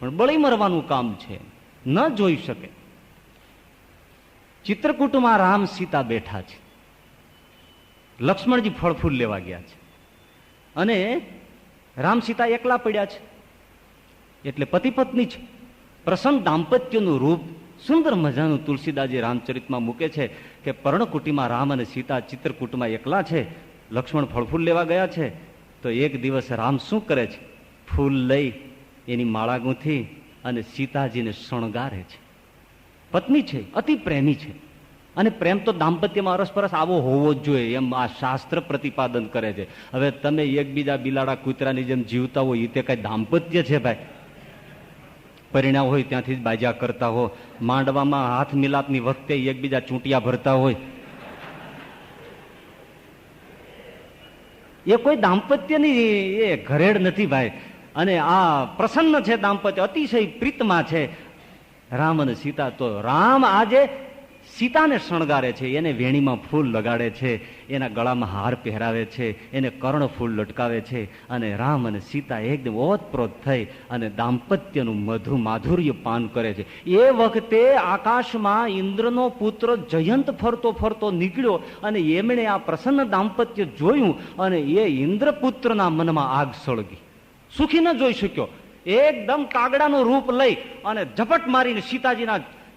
પણ બળી મરવાનું કામ છે, ન જોઈ શકે. ચિત્રકૂટમાં રામ સીતા બેઠા છે, લક્ષ્મણજી ફળ ફૂલ લેવા ગયા છે, અને રામ સીતા એકલા પડ્યા છે. એટલે પતિ પત્ની છે, પ્રસન્ન દાંપત્યનું રૂપ સુંદર મજાનું તુલસીદાસજી રામચરિતમાં મૂકે છે કે પર્ણકુટીમાં રામ અને સીતા ચિત્રકૂટમાં એકલા છે, લક્ષ્મણ ફળફૂલ લેવા ગયા છે. તો એક દિવસ રામ શું કરે છે, ફૂલ લઈ એની માળા ગૂંથી અને સીતાજીને શણગારે છે. પત્ની છે, અતિ પ્રેમી છે, અને પ્રેમ તો દાંપત્યમાં અરસપરસ આવો હોવો જ જોઈએ એમ આ શાસ્ત્ર પ્રતિપાદન કરે છે. હવે તમે એકબીજા બિલાડા કૂતરાની જેમ જીવતા હોય એ તે કઈ દાંપત્ય છે ભાઈ? પરિણામ હોય ત્યાંથી જ બાજા કરતા હો, માંડવામાં હાથ મિલાપની વખતે એકબીજા ચૂંટિયા ભરતા હોય, એ કોઈ દાંપત્યની એ ઘરેડ નથી ભાઈ. અને આ પ્રસન્ન છે દાંપત્ય, અતિશય પ્રીતમાં છે રામ અને સીતા. તો રામ આજે સીતાને શણગારે છે, એને વેણીમાં ફૂલ લગાડે છે, એના ગળામાં હાર પહેરાવે છે, એને કર્ણ ફૂલ લટકાવે છે, અને રામ અને સીતા એકદમ ઓતપ્રોત થઈ અને દાંપત્યનું મધુ માધુર્ય પાન કરે છે. એ વખતે આકાશમાં ઇન્દ્રનો પુત્ર જયંત ફરતો ફરતો નીકળ્યો અને એમણે આ પ્રસન્ન દાંપત્ય જોયું અને એ ઇન્દ્રપુત્રના મનમાં આગ સળગી. સુખી ન જોઈ શક્યો, એકદમ કાગડાનું રૂપ લઈ અને ઝપટ મારીને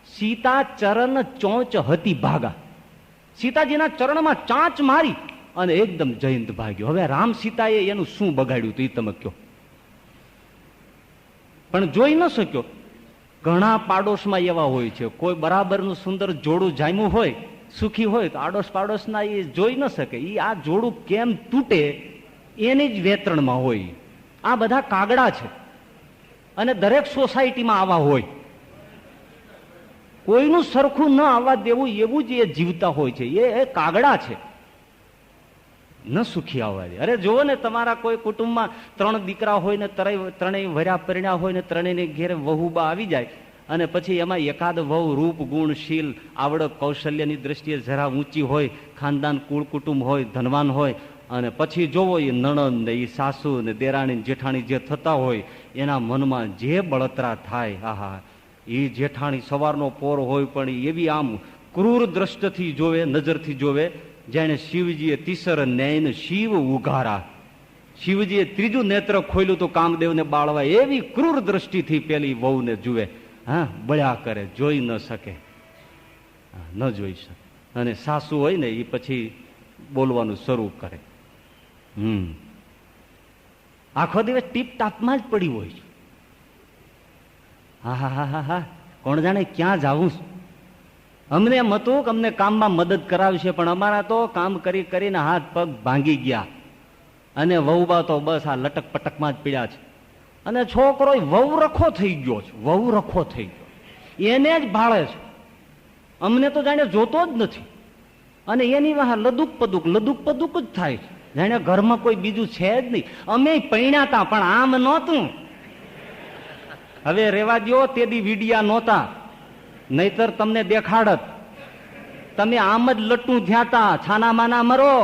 સીતા ચરણ ચોંચ હતી ભાગા, સીતાજીના ચરણમાં ચાંચ મારી અને એકદમ જયંત ભાગ્યો. હવે રામ સીતાએ એનું શું બગાડ્યું તો એ તમે કહો? પણ જોઈ ન શક્યો. ઘણા પાડોશમાં એવા હોય છે, કોઈ બરાબરનું સુંદર જોડું જામ્યું હોય, સુખી હોય, તો આડોશ પાડોશના એ જોઈ ન શકે. એ આ જોડું કેમ તૂટે એની જ વેતરણમાં હોય. આ બધા કાગડા છે અને દરેક સોસાયટીમાં આવા હોય. કોઈનું સરખું ન આવવા દેવું એવું જ એ જીવતા હોય છે. એ કાગડા છે, ન સુખી આવવા દે. અરે જુઓ ને, તમારા કોઈ કુટુંબમાં 3 દીકરા હોય ને ત્રણેય વર્યા પરિણ્યા હોય ને ત્રણેયને ઘેરે વહુબા આવી જાય અને પછી એમાં એકાદ વહુ રૂપ ગુણ શીલ આવડત કૌશલ્યની દ્રષ્ટિએ જરા ઊંચી હોય, ખાનદાન કુળ કુટુંબ હોય, ધનવાન હોય, અને પછી જોવો એ નણંદ ને એ સાસુ ને દેરાણી જેઠાણી જે થતા હોય એના મનમાં જે બળતરા થાય. આહા, એ જેઠાણી સવારનો પોર હોય પણ એવી આમ ક્રૂર દ્રષ્ટિથી જોવે, નજરથી જોવે, જેને શિવજીએ તીસર નયન શિવ ઉઘારા, શિવજીએ 3જું નેત્ર ખોલ્યું તો કામદેવને બાળવા, એવી ક્રૂર દ્રષ્ટિથી પેલી વહુને જુએ. હા, બળ્યા કરે, જોઈ ન શકે, ન જોઈ શકે. અને સાસુ હોય ને એ પછી બોલવાનું શરૂ કરે. આખો દિવસ ટીપ ટાપમાં જ પડી હોય છે. હા, કોણ જાણે ક્યાં જાવું. અમને એમ હતું કે અમને કામમાં મદદ કરાવશે, પણ અમારા તો કામ કરી કરીને હાથ પગ ભાંગી ગયા, અને વહુબા તો બસ આ લટક પટકમાં જ પીડ્યા છે. અને છોકરો વહુ રખો થઈ ગયો છે, વહુ રખો થઈ ગયો, એને જ ભાળે છે. અમને તો જાણે જોતો જ નથી, અને એની વાહ લદુક પદુક જ થાય છે, જાણે ઘરમાં કોઈ બીજું છે જ નહીં. અમે પૈણ્યા હતા પણ આમ નહોતું. હવે રેવા દ્યો, તે દી વીડિયા નહોતા, નહીતર તમને દેખાડત. તમે આમ જ લટું થયાતા, છાના માના મરો.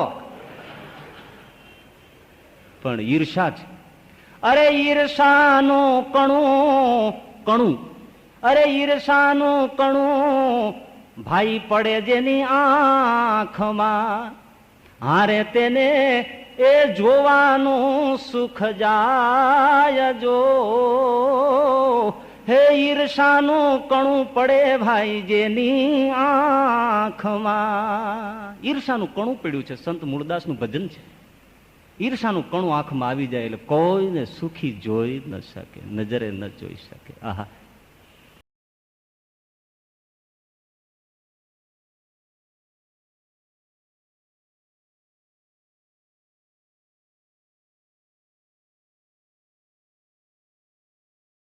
પણ ઈર્ષા છે. અરે ઈર્ષાનું કણું, અરે ઈર્ષાનું કણું ભાઈ પડે જેની આંખમાં, હારે તેને એ જોવાનું સુખ જાય જો. હે ઈર્ષાનું કણું પડે ભાઈ જેની આંખમાં. ઈર્ષાનું કણું પડ્યું છે. સંત મૂળદાસનું ભજન છે. ઈર્ષાનું કણું આંખમાં આવી જાય એટલે કોઈને સુખી જોઈ ન શકે, નજરે ન જોઈ શકે. આહા,